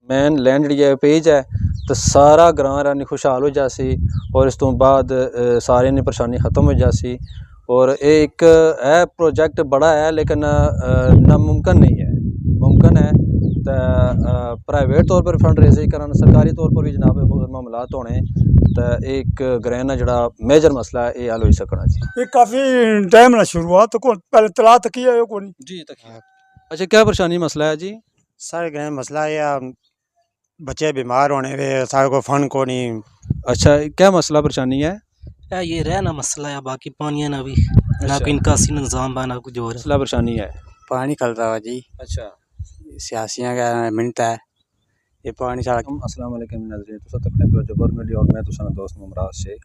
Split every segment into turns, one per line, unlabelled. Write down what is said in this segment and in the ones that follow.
Main land जी page है तो सारा ग्रां रानी खुशहाल हो जासी और इस तो बाद सारे नी परेशानी ख़त्म हो जासी। और ये एक है प्रोजेक्ट बड़ा है लेकिन नामुमकिन नहीं है, मुमकिन है तो प्राइवेट तौर पर फंड रेजिंग करन, सरकारी तौर पर भी जनाब मामलात होने तो एक ग्रैन जड़ा मेजर मसला है ये हल हो सकना जी।
ये काफ़ी टाइम ना शुरुआत तो पहले तला तक है को नहीं
जी तक। अच्छा क्या परेशानी मसला है जी?
सारे ग्रह मसला है बच्चे बीमार होने वे सारे को फंड को नहीं।
अच्छा क्या मसला परेशानी है?
ये रहना मसला है, बाकी पानी है ना भी ना कोई निकासी निज़ाम बा ना कुछ और
मसला परेशानी है।
पानी खलता हुआ जी।
अच्छा
सियासियाँ का मिनट है ये पानी सारा।
अस्सलाम वालेकुम नाज़रीन, तुसा तकरीबन जबर मीडिया और मैं तुसा दोस्त मुमराज शेख।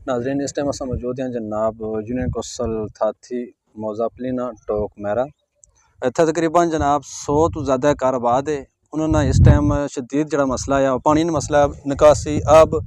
नाज़रीन इस टाइम असां मौजूद हैं जनाब यूनियन कौंसल थाथी मोजापलिना टोक मैरा। इत्थे तकरीबन जनाब 100 तो ज़्यादा घर आबाद है। उन्होंने इस टाइम शदीद जड़ा मसला है पानी मसला निकासी अब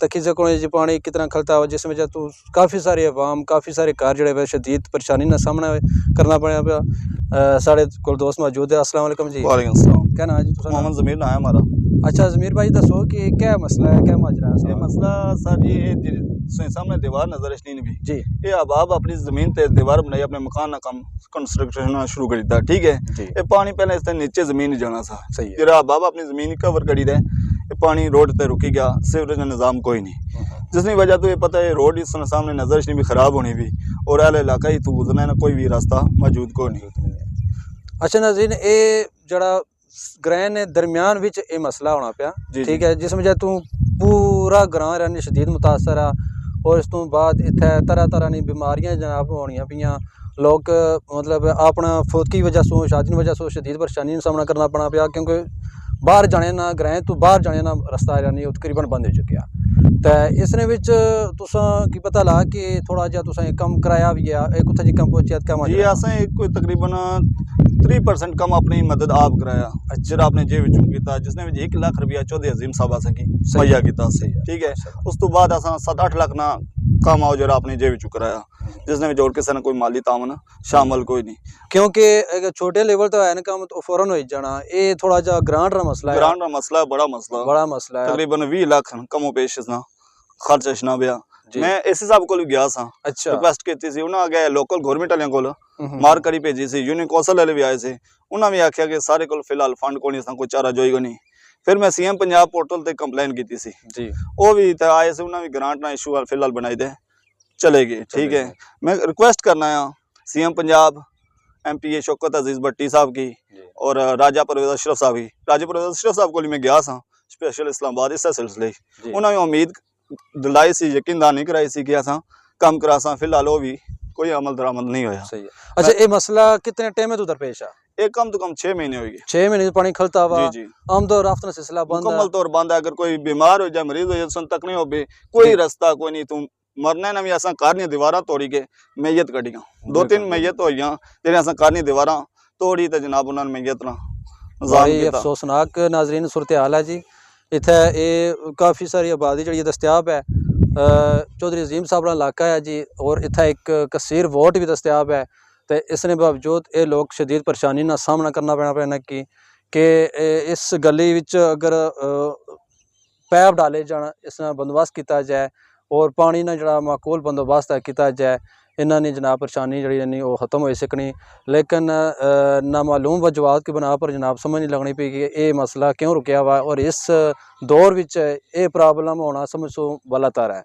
तकीज़े को जी पानी कितना खलता हो जिस वजह तो काफ़ी सारी अवाम काफ़ी सारे घर जड़े शदीद परेशानी का सामना करना पड़ा पाया। साढ़े को दोस्त मौजूद है। अस्सलाम वालेकुम जी।
वालेकुम सलाम।
क्या नाम है जी?
मोहम्मद ज़मीर नाम है हमारा।
अच्छा ज़मीर भाई दसो कि क्या मसला है, क्या माजरा है?
ये मसला सर जी सामने दीवार नजर नहीं भी
जी
ये अब अपनी जमीन ते दीवार बनाई अपने मकान ना कम कंस्ट्रक्शन शुरू कर दिता, ठीक है
जी
ये पानी पहले इससे नीचे जमीन ही जाना सा
सही है।
जरा अब अपनी जमीन कवर करी दे ये पानी रोड ते रुकी गया, सीवरेज का निज़ाम कोई नहीं जिसकी वजह तो ये पता है रोड इस सामने नजर नहीं भी खराब होनी भी और अल इलाका ही तू गुजरना ना कोई भी रास्ता मौजूद को नहीं।
अच्छा नाज़रीन ये जड़ा ग्रैन ने दरमियान विच ये मसला होना पाया, ठीक है, जिस वजह तू पूरा ग्रां रहने शदीद मुतासर आ और इस तो बाद इत्थे तरह तरह की बीमारियां जनाब होनियां पियां। लोग मतलब अपना फौत की वजह से शादी की वजह से शदीद परेशानी का सामना करना पड़ा पाया क्योंकि बाहर जाने ना ग्रां तो बाहर जाने ना रस्ता यानी तकरीबन बंद हो चुका। तो इसने विच तुसां की पता ला कि थोड़ा जिहा तुसां कम कराया भी है एक कुत्थे जी कम पहुंचिया क्या
जी असें कोई तकरीबन 3% कम अपनी मदद आप कराया जरा आपने जेब विचों कीता जिसने 1 लाख रुपया चौधरी अजीम साहब सकी मुहैया किया ठीक है। उस तो बाद असां 7-8 लाख ना कम आओ जरा अपनी जेब विचों कराया जिसने भी जोड़ किसी ने कोई माली तावन शामिल कोई नहीं
क्योंकि छोटे लेवल तो है ना कम तो फौरन हो जाना ये थोड़ा जा ग्रांट का मसला है।
ग्रांट का मसला बड़ा मसला है तकरीबन 20 लाख कमो पेश ना खर्च इतना पिया। मैं इस हिसाब को गया सा
अच्छा
रिक्वेस्ट की थी उन्हें आगे लोकल गवर्नमेंट वाले को मार करी भेजी सी यूनियन कौंसल वाले भी आए थे उन्हें भी आख्या कि सारे को फिलहाल फंड को नहीं कोई चारा जोई को नहीं। फिर मैं CM पंजाब पोर्टल ते कंप्लेन की थी
जी
वो भी आए से उन्हें भी ग्रांट ना इशू फिलहाल बनाई दे चले गए, ठीक है। मैं रिक्वेस्ट करना है CM पंजाब MP शौकत अजीज भट्टी साहब की और राजा परवेज अशरफ साहब की। राजा परवेज अशरफ साहब को मैं गया सा स्पेशल इस्लामाबाद इस सिलसिले उन्होंने उम्मीद दिलाई सी यकीन नहीं कराई सी कि असा कम करा सा फिलहाल वो भी कोई अमल दरामद नहीं होया।
सही है। अच्छा ये मसला कितने टाइम में उधर पेश आ?
एक कम तो कम 6 महीने हो गए।
6 महीने पानी खलता हुआ
जी
आमदो रफ्त सिलसिला बंद
मुकम्मल तौर बंद है। अगर कोई बीमार हो जाए मरीज हो जाए सुन तक नहीं हो बे कोई रास्ता कोई नहीं तुम मरना ना भी असा कारनी दीवारा तोड़ी के मैयत कटिया 2-3 मैयत हो जेने असा कारनी दीवारा तोड़ी तो जनाब उन्होंने मैयत ना
अफसोसनाक नाजरीन सूरत हाल है जी। इत्थे ये काफ़ी सारी आबादी जी दस्तियाब है चौधरी अजीम साहब का इलाका है जी और इत्थे एक कसीर वोट भी दस्तियाब है। तो इसने बावजूद ये लोग शदीद परेशानी का सामना करना पैना कि इस गली विच अगर पैप डाले जान इसका बंदोबस्त किया जाए और पानी का जड़ा माकूल बंदोबस्त किया जाए इन्होंने जनाब परेशानी जी वो ख़त्म हो सकनी। लेकिन नामालूम वजूहात की बना पर जनाब समझ नहीं लगनी पी कि ये मसला क्यों रुकया हुआ और इस दौर विच ये प्रॉब्लम होना समझो वाला तारा है।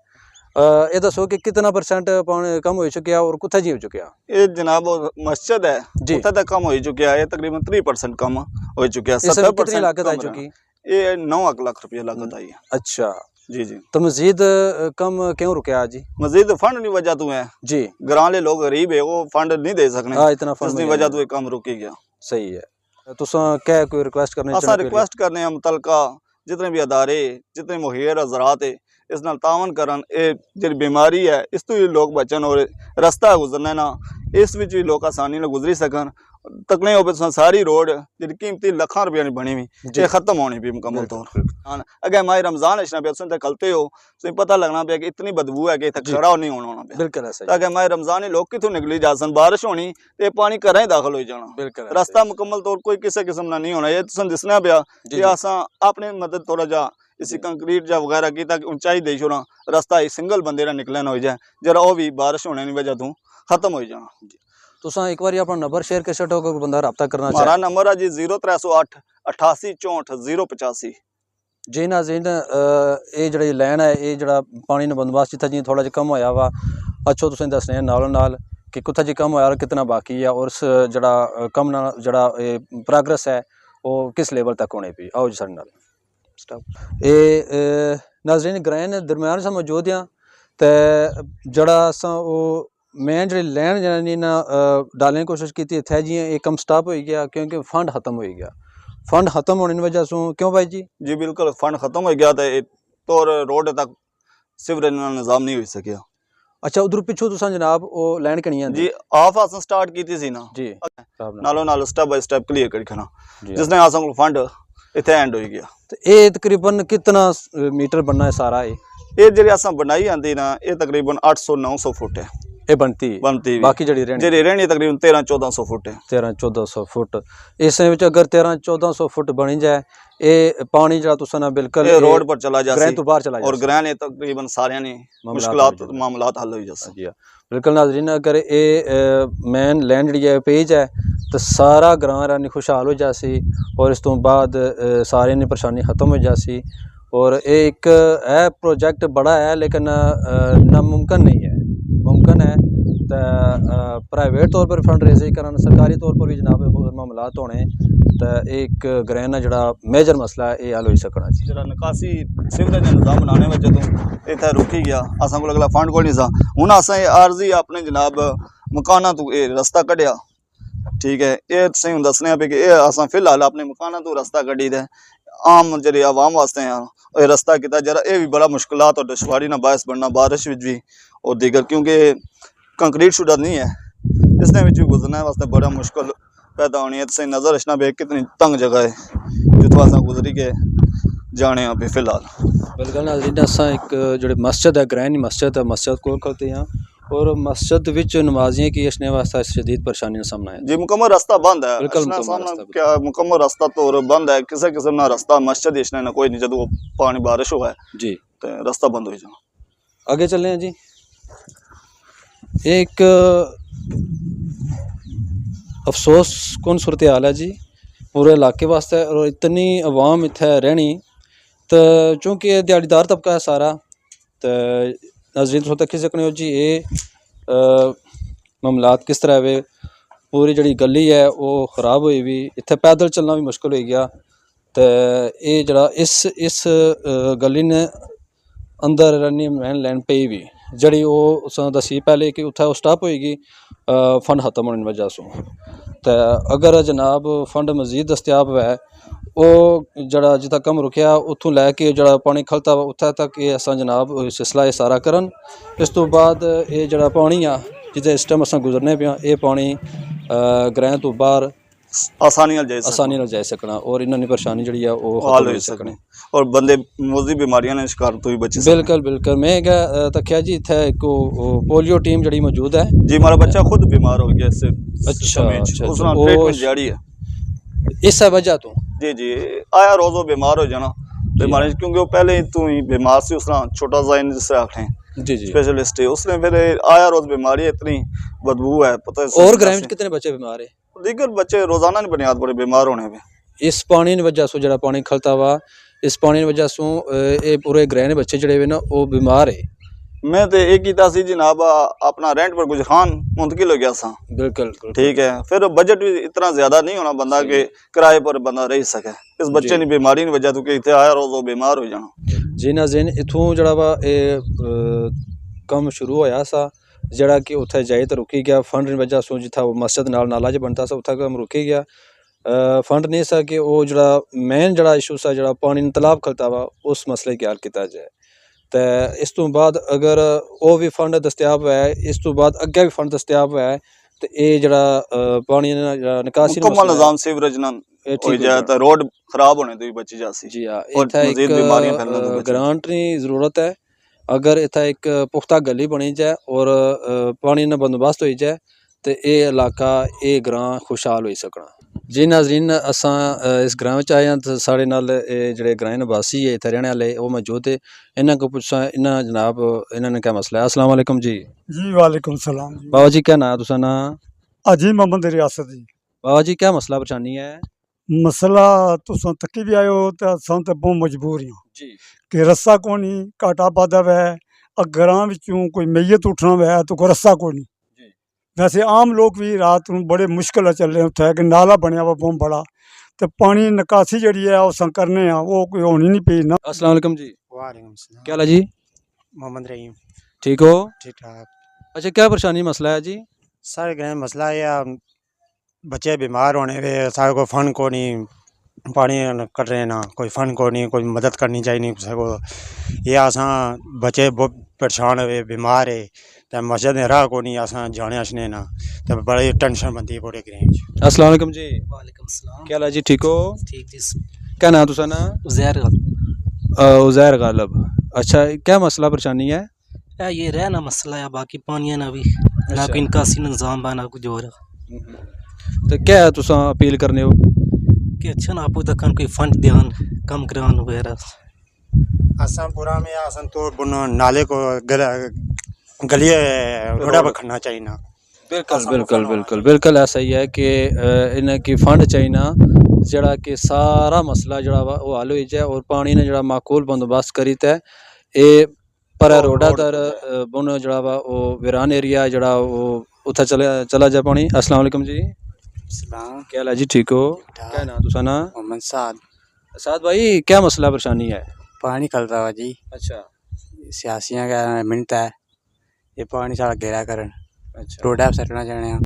ये दसो कि कितना % पानी कम हो चुका और कुत्थे जी हो चुका?
ये जनाब मस्जिद है उत्थे तक कम हो चुका है तकरीबन 3% कम हो चुका है।
70% लागत आ चुकी
ये 9 लाख रुपया लागत आई है।
अच्छा
जी
तो मजीद कम क्यों रुकया जी?
मजीद फंड नहीं वजह तो है
जी
ग्रां लोग गरीब है वो फंड नहीं दे सकने
इतना फंड
वजह तो काम रुकी गया।
सही है। तुसा क्या कोई रिक्वेस्ट करने
असा रिक्वेस्ट करने हम मुतलका जितने भी अदारे जितने मुहैया ज़रात है इस नाल तावन करन ये जी बीमारी है इस तो लोग बचन और रास्ता गुजरना ना इस विच भी लोग आसानी नाल गुजरी सकन तकने हो पे सारी रोड जी कीमती लखां रुपये की बनी हुई ये खत्म होनी भी मुकम्मल तौर अगर माह रमजान इच्छना पे तुम कलते हो तो पता लगना पे कि इतनी बदबू है कि इतना खड़ा नहीं होना पे
बिल्कुल ऐसा
ताकि माह रमजान ही लोग कितों निकली जा सन बारिश होनी ते पानी घरें ही दाखिल हो जाना
बिल्कुल
रास्ता मुकम्मल तौर कोई किसी किस्म का नहीं होना ये तुम दिसना पाया कि असा अपनी मदद थोड़ा जा इसी कंक्रीट या वगैरह की ताकि ऊंचाई दे छोड़ा रास्ता सिंगल बंदे का निकलना हो जाए जरा वो भी बारिश होने की वजह तो खत्म हो जाना
तुसा एक बार अपना नंबर शेयर कर छो कोई बंदा रब्ता करना
हमारा नंबर है जी 0308 88 64 085
जी नाज़रीन ये जी लैन है ये जरा पानी का बंदोबस्त जितना जी थोड़ा कम होया वा अच्छो तुसें दसने नालों नाल कि कुत्था जी कम होया और कितना बाकी है और उस जरा कम ना जरा प्रोग्रेस है वो किस लेवल तक होने पी आओ जी साढ़े नाल ये नाज़रीन ग्रैन दरम्यान से मौजूद हैं तो जरा असा वो मैं जी लैन जानी ना डालने की कोशिश की थी इत्थे जी एक कम स्टॉप हो गया क्योंकि फंड खत्म हो गया फंड खत्म होने की वजह से क्यों भाई जी
जी बिल्कुल फंड खत्म हो गया तो रोड तक सीवरेज निज़ाम नहीं हो सकिया
अच्छा उधर पिछू तुसा जनाब वो लैंड करनी है
जी आप अस स्टार्ट की थी ना
जी
नालों नाल स्टेप बाय स्टेप क्लियर करी खाना जिसने अस फंड इतने एंड हो गया
तो ये तकरीबन कितना मीटर बनना है सारा
ये जी अस बनाई आती ना ये तकरीबन 800-900 फुट है
ये बनती
बाकी
जी
रहनी तकरीबन 1300-1400 फुट है
1300-1400 फुट इस अगर 1300-1400 फुट बनी जाए ये पानी जरा तुसा ना बिल्कुल
रोड पर चला जाए
ग्रैन तो बाहर चला
और ग्रैन ये तकरीबन सारे मुश्किलात मामलात हल हो जाए
जी बिल्कुल नाज़रीन अगर ये मेन लैंड जी पेज है तो सारा ग्रां रानी खुशहाल हो जासी और इस तो बाद सारे ने परेशानी खत्म हो जासी और एक है प्रोजेक्ट बड़ा है लेकिन नामुमकिन नहीं है मुमकिन है तो प्राइवेट तौर पर फंड रेजिंग करना सरकारी तौर पर भी जनाब मामलात होने तो एक ग्रैन जड़ा मेजर मसला है ये हल हो सकना जी
जरा निकासी सीवरेज का निज़ाम बनाने में जो इतना रुकी गया असा को अगला फंड को नहीं सा हूँ अस आरजी अपने जनाब मकाना तो ये रस्ता कढ़िया ठीक है ये तुम दसने पे कि अस फिलहाल अपने मकाना तो रस्ता कढ़ी दे आम जी आवाम वास्ते ये रस्ता किया जरा ये भी बड़ा मुश्किलात और दुश्वारी ना बायस बनना बारिश भी और दीगर क्योंकि कंक्रीट शुदा नहीं है इसने भी गुजरने वास्ते बड़ा मुश्किल पैदा होनी है तो नज़र रखना भी कितनी तंग जगह है जितों अस गुजरी के जाने अभी फिलहाल
बिल्कुल नाज़रीन असा एक जो मस्जिद है ग्रैंड मस्जिद है मस्जिद को करते हैं और मस्जिद विच नमाजियों की इसने वास्ते शदीद परेशानी का सामना है
जी मुकम्मल रास्ता बंद है
बिल्कुल
क्या मुकम्मल रास्ता तो बंद है किसी किस्म ना रास्ता मस्जिद इसने ना कोई नहीं जो पानी बारिश हुआ है
जी
तो रास्ता बंद हो जाना
आगे चले हैं जी एक अफसोस कौन सूरत हाल है जी पूरे इलाके वास्ते और इतनी आवाम इत्थे रहनी तो चूँकि दिहाड़ीदार तबका है सारा तो नाज़रीन तुम तक सकने हो जी ये मामलात किस तरह वे पूरी जी गली है वो खराब हुई भी इत्थे पैदल चलना भी मुश्किल हो गया तो ये जरा इस गली ने अंदर रनी मैन लैंड पे भी जड़ी वो दसी पहले कि उत्थे स्टॉप होएगी फंड खत्म होने की वजह से तो अगर जनाब फंड मजीद दस्तियाब है वो जड़ा जितना कम रुकया उतों लैके जड़ा पानी खलता उत्थे तक ये अस जनाब सिलसिला ये सारा करन इस तो बाद ये जड़ा पानी आ जिते इस टाइम अस गुजरने पे ये पानी ग्रैं तो बाहर
आसानी
जाए सकना और इन्होंने परेशानी जी है वो
हल हो सकनी और बंदे मोजी बीमारियां ने शिकार तो भी बचे
बिल्कुल बिल्कुल मैं तकिया जी इत्थे एक पोलियो टीम जड़ी मौजूद है
जी हमारा बच्चा खुद बीमार हो गया इससे
अच्छा
ट्रीटमेंट जारी है
इस वजह तो
जी आया रोज़ो बीमार हो जाना बीमारी क्योंकि वो पहले तो ही बीमार से उसने छोटा सा जिससे आखे
जी
स्पेशलिस्ट है उसने फिर आया रोज बीमारी इतनी बदबू है पता है
और ग्राम कितने बच्चे बीमार है
दीगर बच्चे रोजाना की बुनियाद पर बीमार होने पे
इस पानी की वजह से जरा पानी खलता हुआ इस पानी की वजह से ये पूरे ग्रह बच्चे जड़े हुए ना वो बीमार है
मैं तो एक कीता सी जनाब अपना रेंट पर कुछ खान मुंतकिल हो गया सा
बिल्कुल
ठीक है फिर बजट भी इतना ज्यादा नहीं होना बंदा के किराए पर बंदा रह सके इस बच्चे की बीमारी की वजह तो कि इतने आया रोज बीमार हो जाना
जी नाज़रीन इथों जड़ा वा कम शुरू होया सा जड़ा कि उत्थे जाए तो रुकी गया फंड की वजह से जिथा मस्जिद नाला जो बनता सा उत्थे कम रुकी गया फंड नहीं सा कि वो जड़ा मेन जड़ा इशू सा जड़ा पानी तलाब खलता वा उस मसले की हल किया जाए तो इस तो बाद अगर वो भी फंड दस्तियाब है इस तो बाद अगे भी फंड दस्तियाब है ਤੇ ਇਹ ਜਿਹੜਾ ਪਾਣੀ ਦਾ ਜਿਹੜਾ ਨਿਕਾਸੀ ਦਾ
मुकम्मल
ਮਸਲਾ
निजाम सीवरेज ना
ਹੈ, ਇਹ
हो
ਠੀਕ
जाए
ਹੋ
तो रोड खराब होने तो भी बची जासी
जी हाँ
और
इत्थै
मजीद
एक
बीमारियां फैलने तो बची
ग्रांट की जरूरत है अगर इत्थै एक पुख्ता गली बनी जाए और पानी का बंदोबस्त हो जाए तो ये इलाका ये ग्रां खुशहाल हो सकना जी नाजरीन असां इस ग्रां में आए हैं तो साढ़े नाल जेह्ड़े ग्रां निवासी है इत्थै रहने वाले वो मौजूद है इन्हां को पुछां इन्हां जनाब इन्होंने क्या मसला है अस्सलाम वालेकुम जी
जी वालेकुम सलाम जी
बाबा जी क्या नाम है तुसा नाम
अजीम मोहम्मद रियासत जी
बाबा जी क्या मसला परेशानी है
मसला तुसां तक्की भी आयो ते असां ते बहुत मजबूर हां
जी
कि रस्सा कोनी घाटा बादा वै ग्रां विचों कोई मैयत उठना वै तो कोई रस्सा कोनी
जी
वैसे आम लोग भी रात नूं बड़े मुश्किल चल रहे उत्थे कि नाला बनया वा बहुत बड़ा ते पानी निकासी जिहड़ी है असां करने आ वो कोई होनी नहीं पई ना
अस्सलाम वालेकुम जी
वालेकुम सलाम।
क्या हाल है जी
मोहम्मद रहीम।
ठीक हो
ठीक ठाक।
अच्छा क्या परेशानी मसला है जी
सारे ग्रां में मसला यह बच्चे बीमार होने वे सारे को फंड को नहीं पानी कट रहे ना कोई फंड को नहीं कोई मदद करनी चाहिए नहीं किसी को ये असां बच्चे बहुत परेशान हुए बीमार है तो मस्जिद राह को नहीं असां जाने आने ना तो बड़ी टेंशन बनती है पूरे ग्रां में।
अस्सलाम वालेकुम जी
वालेकुम सलाम।
क्या हाल है जी ठीक हो
ठीक जी।
क्या नाम तुसा ना
उजैर
उजैर गालिब अच्छा क्या मसला परेशानी है
ये रहना मसला है बाकी पानी ना भी ना
अच्छा।
कोई निकासी निज़ाम बना कुछ और
तो क्या है तुसा अपील करने हो
कि अच्छा ना आपको तक कोई फंड ध्यान कम करान वगैरह
असां पूरा में असां तो बुनो नाले को गलिए रोड़ा पर खड़ना चाहिए ना।
बिल्कुल बिल्कुल बिल्कुल बिल्कुल ऐसा ही है कि इन्हें की फंड चाहिए ना जड़ा कि सारा मसला जड़ा वा वो हल हो जाए और पानी ने जड़ा माकूल बंदोबस्त करी तै ये पर रोडा दर बुन जड़ा वा वो वीरान एरिया जड़ा वो उत्थे चला जाए पानी। अस्सलाम वालेकुम जी
सलाम।
क्या हाल है जी ठीक हो क्या नाम तुसा ना
मोहम्मद साद।
साद भाई क्या मसला परेशानी है
पानी कल रहा जी
अच्छा
सियासियां का मिनट है ये पानी सारा घेरा करन
अच्छा
रोडा पर सटना चाहने